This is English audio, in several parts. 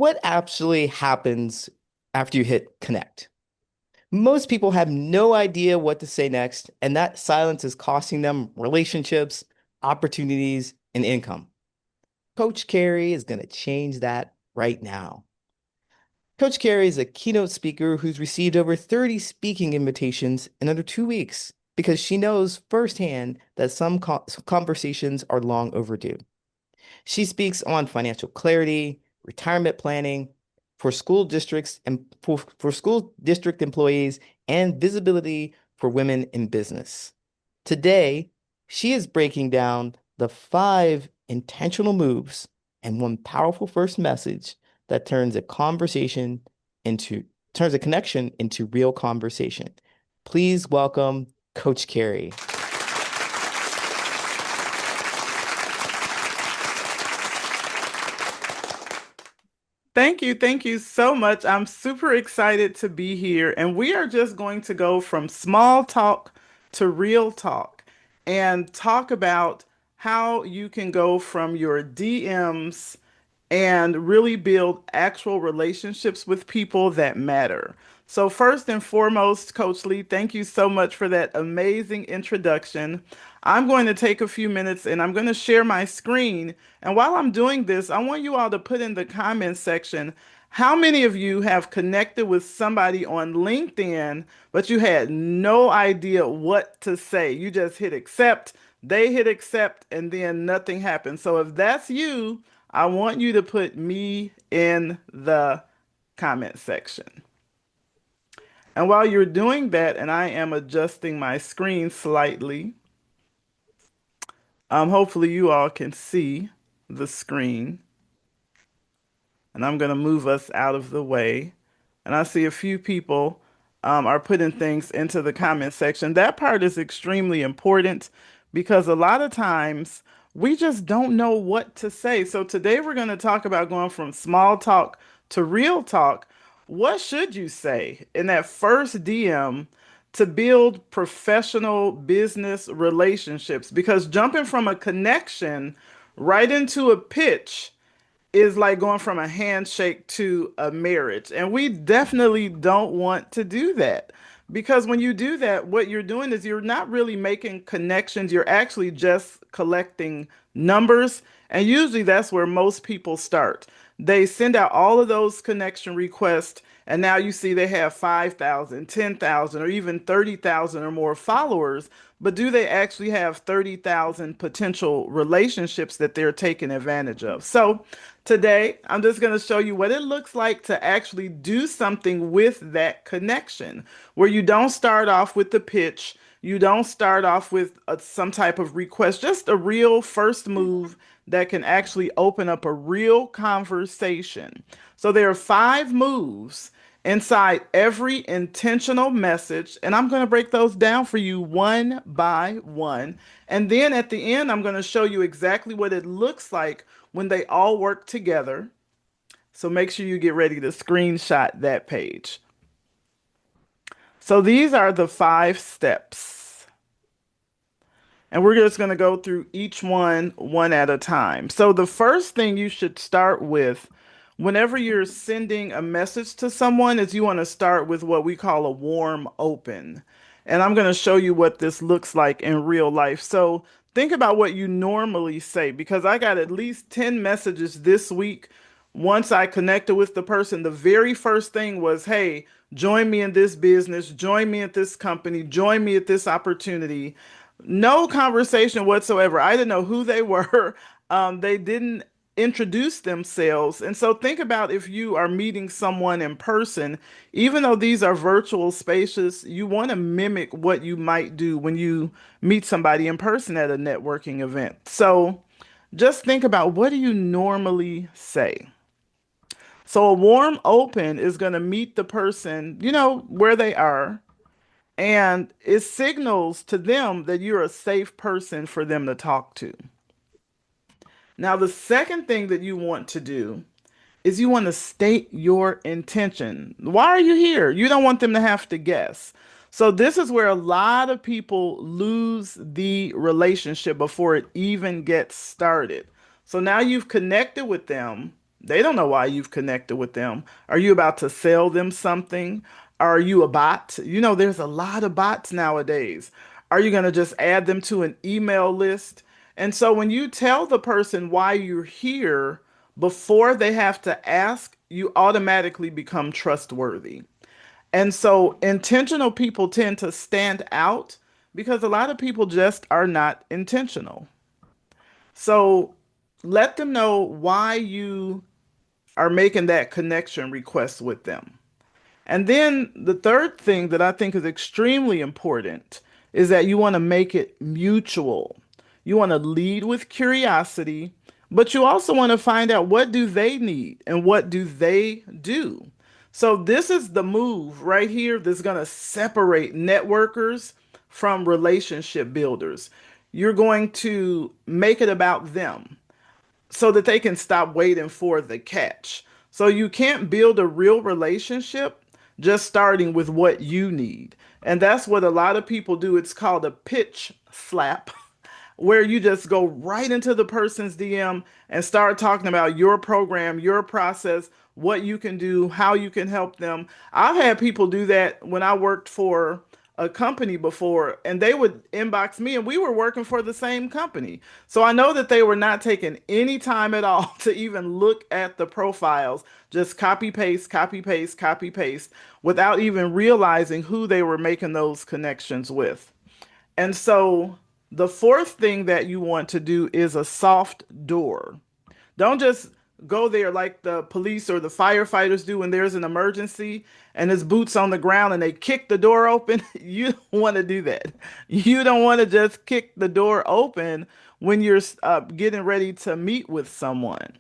What actually happens after you hit connect? Most people have no idea what to say next, and that silence is costing them relationships, opportunities, and income. Coach Carrie is going to change that right now. Coach Carrie is a keynote speaker who's received over 30 speaking invitations in under 2 weeks because she knows firsthand that some conversations are long overdue. She speaks on financial clarity, retirement planning for school districts and for school district employees and visibility for women in business. Today, she is breaking down the 5 intentional moves and one powerful first message that turns a connection into real conversation. Please welcome Coach Carrie. Thank you. Thank you so much. I'm super excited to be here. And we are just going to go from small talk to real talk and talk about how you can go from your DMs and really build actual relationships with people that matter. So, first and foremost, Coach Lee, thank you so much for that amazing introduction. I'm going to take a few minutes and I'm going to share my screen. And while I'm doing this, I want you all to put in the comments section how many of you have connected with somebody on LinkedIn, but you had no idea what to say? You just hit accept, they hit accept, and then nothing happened. So, if that's you, I want you to put me in the comment section. And while you're doing that, and I am adjusting my screen slightly, hopefully you all can see the screen. And I'm going to move us out of the way. And I see a few people are putting things into the comment section. That part is extremely important because a lot of times we just don't know what to say. So today we're going to talk about going from small talk to real talk. What should you say in that first DM to build professional business relationships? Because jumping from a connection right into a pitch is like going from a handshake to a marriage. And we definitely don't want to do that. Because when you do that, what you're doing is you're not really making connections. You're actually just collecting numbers. And usually that's where most people start. They send out all of those connection requests, and now you see they have 5,000, 10,000, or even 30,000 or more followers. But do they actually have 30,000 potential relationships that they're taking advantage of? So today, I'm just going to show you what it looks like to actually do something with that connection, where you don't start off with the pitch, you don't start off with some type of request, just a real first move that can actually open up a real conversation. So there are 5 moves inside every intentional message, and I'm going to break those down for you one by one. And then at the end, I'm going to show you exactly what it looks like when they all work together. So make sure you get ready to screenshot that page. So these are the 5 steps. And we're just going to go through each one at a time. So the first thing you should start with whenever you're sending a message to someone is you want to start with what we call a warm open. And I'm going to show you what this looks like in real life. So think about what you normally say, because I got at least 10 messages this week. Once I connected with the person, the very first thing was, hey, join me in this business, join me at this company, join me at this opportunity. No conversation whatsoever. I didn't know who they were. They didn't introduce themselves. And so think about if you are meeting someone in person, even though these are virtual spaces, you want to mimic what you might do when you meet somebody in person at a networking event. So just think about, what do you normally say? So a warm open is going to meet the person, where they are, and it signals to them that you're a safe person for them to talk to. Now, the second thing that you want to do is you want to state your intention. Why are you here? You don't want them to have to guess. So, this is where a lot of people lose the relationship before it even gets started. So, now you've connected with them. They don't know why you've connected with them. Are you about to sell them something? Are you a bot? You know, there's a lot of bots nowadays. Are you going to just add them to an email list? And so when you tell the person why you're here before they have to ask, you automatically become trustworthy. And so intentional people tend to stand out because a lot of people just are not intentional. So let them know why you are making that connection request with them. And then the third thing that I think is extremely important is that you want to make it mutual. You want to lead with curiosity, but you also want to find out what do they need and what do they do. So this is the move right here that's going to separate networkers from relationship builders. You're going to make it about them so that they can stop waiting for the catch. So you can't build a real relationship just starting with what you need. And that's what a lot of people do. It's called a pitch slap, where you just go right into the person's DM and start talking about your program, your process, what you can do, how you can help them. I've had people do that when I worked for a company before, and they would inbox me, and we were working for the same company. So I know that they were not taking any time at all to even look at the profiles, just copy paste, copy paste, copy paste, without even realizing who they were making those connections with. And so the fourth thing that you want to do is a soft door. Don't just go there like the police or the firefighters do when there's an emergency and it's boots on the ground and they kick the door open. You don't want to do that. You don't want to just kick the door open when you're getting ready to meet with someone.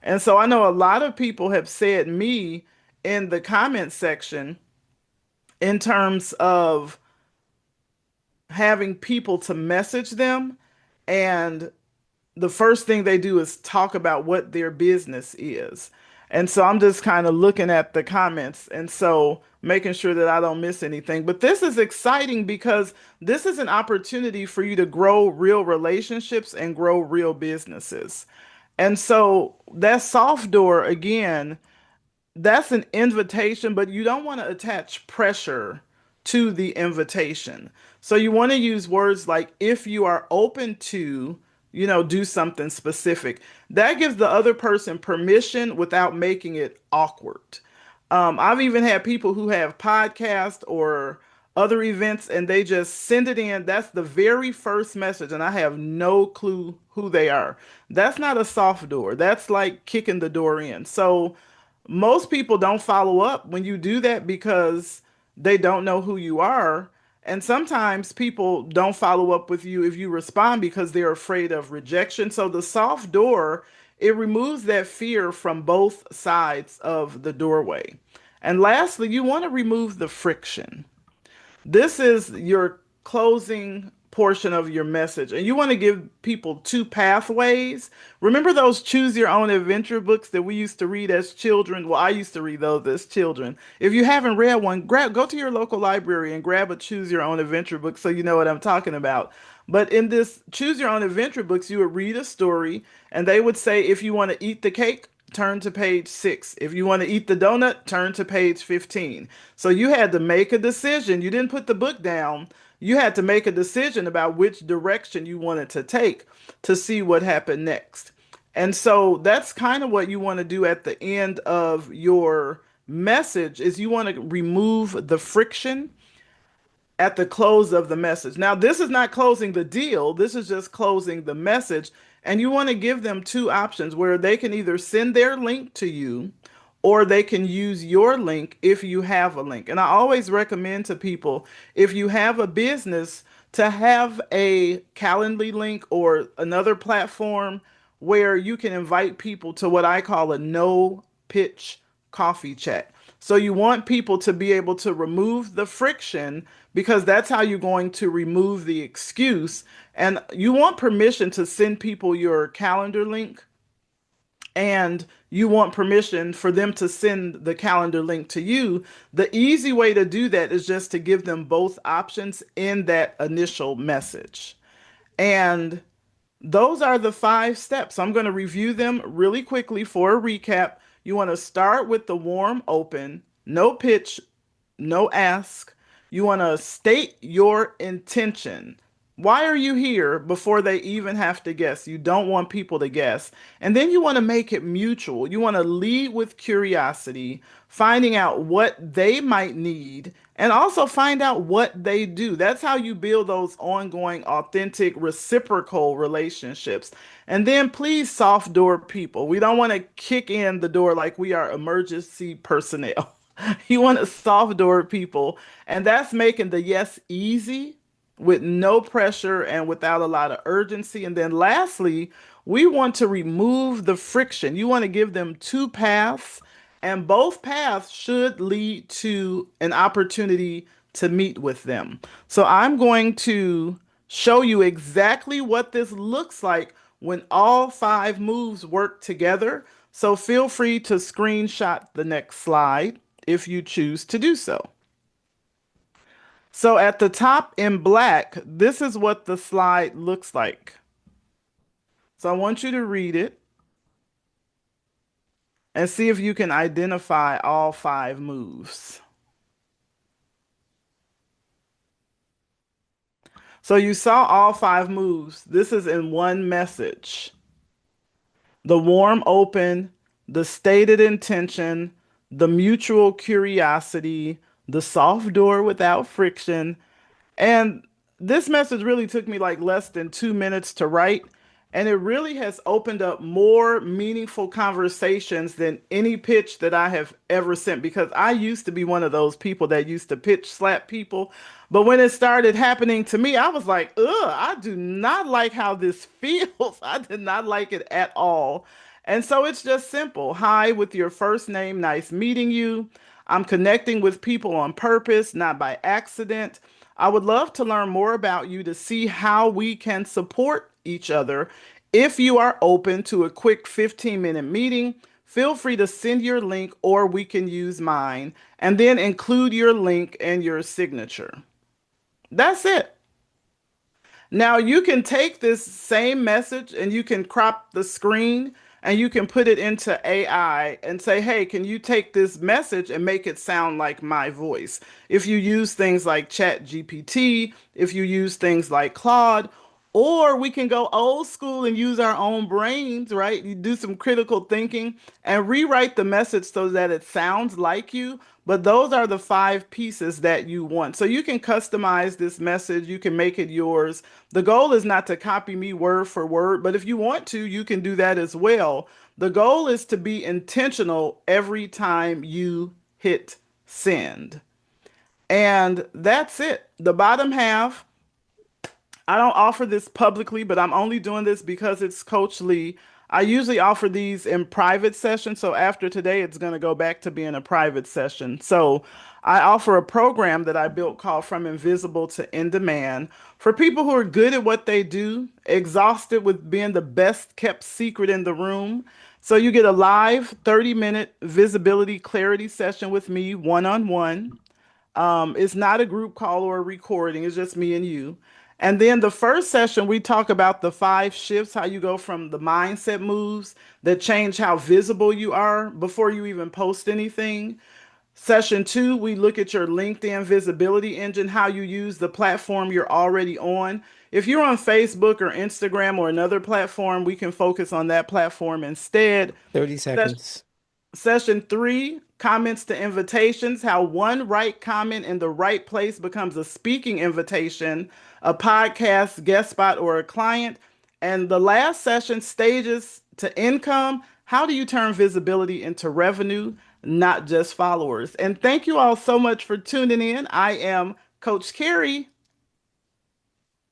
And so I know a lot of people have said me in the comment section in terms of having people to message them, and the first thing they do is talk about what their business is. And so I'm just kind of looking at the comments and so making sure that I don't miss anything. But this is exciting because this is an opportunity for you to grow real relationships and grow real businesses. And so that soft door, again, that's an invitation, but you don't want to attach pressure to the invitation. So you want to use words like if you are open to, do something specific. That gives the other person permission without making it awkward. I've even had people who have podcasts or other events and they just send it in. That's the very first message, and I have no clue who they are. That's not a soft door. That's like kicking the door in. So most people don't follow up when you do that because they don't know who you are. And sometimes people don't follow up with you if you respond because they're afraid of rejection. So the soft door, it removes that fear from both sides of the doorway. And lastly, you want to remove the friction. This is your closing portion of your message, and you want to give people two pathways. Remember those choose your own adventure books that we used to read as children? Well, I used to read those as children. If you haven't read one, go to your local library and grab a choose your own adventure book so you know what I'm talking about. But in this choose your own adventure books, you would read a story and they would say, if you want to eat the cake, turn to page 6. If you want to eat the donut, turn to page 15. So you had to make a decision. You didn't put the book down. You had to make a decision about which direction you wanted to take to see what happened next. And so that's kind of what you want to do at the end of your message is you want to remove the friction at the close of the message. Now, this is not closing the deal, this is just closing the message. And you want to give them two options where they can either send their link to you or they can use your link if you have a link. And I always recommend to people, if you have a business, to have a Calendly link or another platform where you can invite people to what I call a no pitch coffee chat. So you want people to be able to remove the friction because that's how you're going to remove the excuse. And you want permission to send people your calendar link, and you want permission for them to send the calendar link to you. The easy way to do that is just to give them both options in that initial message. And Those are the 5 steps. I'm going to review them really quickly for a recap. You want to start with the warm open, no pitch, no ask. You want to state your intention. Why are you here before they even have to guess? You don't want people to guess. And then you want to make it mutual. You want to lead with curiosity, finding out what they might need, and also find out what they do. That's how you build those ongoing, authentic, reciprocal relationships. And then please soft door people. We don't want to kick in the door like we are emergency personnel. You want to soft door people, and that's making the yes easy with no pressure and without a lot of urgency. And then lastly, we want to remove the friction. You want to give them 2 paths, and both paths should lead to an opportunity to meet with them. So I'm going to show you exactly what this looks like when all 5 moves work together. So feel free to screenshot the next slide if you choose to do so. So at the top in black, this is what the slide looks like. So I want you to read it and see if you can identify all 5 moves. So you saw all 5 moves. This is in one message. The warm open, the stated intention, the mutual curiosity, the soft door without friction. And this message really took me like less than 2 minutes to write. And it really has opened up more meaningful conversations than any pitch that I have ever sent, because I used to be one of those people that used to pitch slap people. But when it started happening to me, I was like, ugh, I do not like how this feels. I did not like it at all. And so it's just simple. Hi, with your first name, nice meeting you. I'm connecting with people on purpose, not by accident. I would love to learn more about you to see how we can support each other. If you are open to a quick 15-minute meeting, feel free to send your link or we can use mine, and then include your link and your signature. That's it. Now you can take this same message and you can crop the screen and you can put it into AI and say, hey, can you take this message and make it sound like my voice? If you use things like Chat GPT, if you use things like Claude, or we can go old school and use our own brains, right? You do some critical thinking and rewrite the message so that it sounds like you. But those are the 5 pieces that you want. So you can customize this message, you can make it yours. The goal is not to copy me word for word, but if you want to, you can do that as well. The goal is to be intentional every time you hit send. And that's it. The bottom half, I don't offer this publicly, but I'm only doing this because it's Coach Lee. I usually offer these in private sessions. So after today, it's going to go back to being a private session. So I offer a program that I built called From Invisible to In Demand for people who are good at what they do, exhausted with being the best kept secret in the room. So you get a live 30-minute visibility clarity session with me one-on-one. It's not a group call or a recording, it's just me and you. And then the first session, we talk about the 5 shifts, how you go from the mindset moves that change how visible you are before you even post anything. Session 2, we look at your LinkedIn visibility engine, how you use the platform you're already on. If you're on Facebook or Instagram or another platform, we can focus on that platform instead. 30 Ses- seconds. Session 3, comments to invitations, how one right comment in the right place becomes a speaking invitation, a podcast guest spot, or a client. And the last session, stages to income, how do you turn visibility into revenue, not just followers? And thank you all so much for tuning in. I am Coach Carrie.